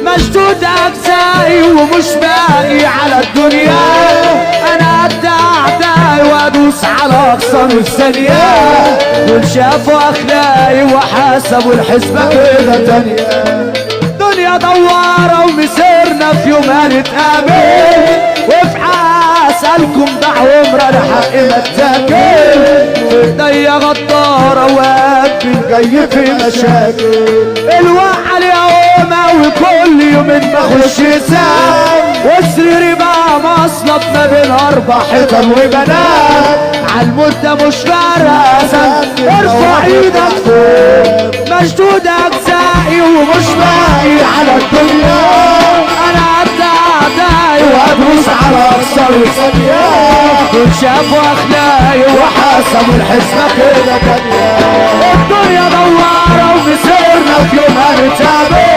مشدود اجزائي ومش باقي على الدنيا، انا قد اعدائي وادوس على اقصى الثانية، دول شافوا اخلاقي وحسبوا الحسبة كده تانية. دنيا دوارة ومسيرنا في يوم هنتقابل، وفي اسألكم ده عمر انا حقي ما اتاكل، في ايديا غدارة وقلبي جاي في مشاكل، الوقعة اليوم وكل يومين بخش سام، وسريري بقى مصلب ما بين 4 حيطان وبنات، عالمدة مش فارقة ارفع ايدك فوق، مشدود اجزائي ومش باقي على الدنيا، انا قد اعدائي وادوس على اقصى ثانية، دول شافوا اخلاقي وحسبوا الحسبة كده تانية. الدنيا دوارة ومسيرنا في يوم هنتقابل،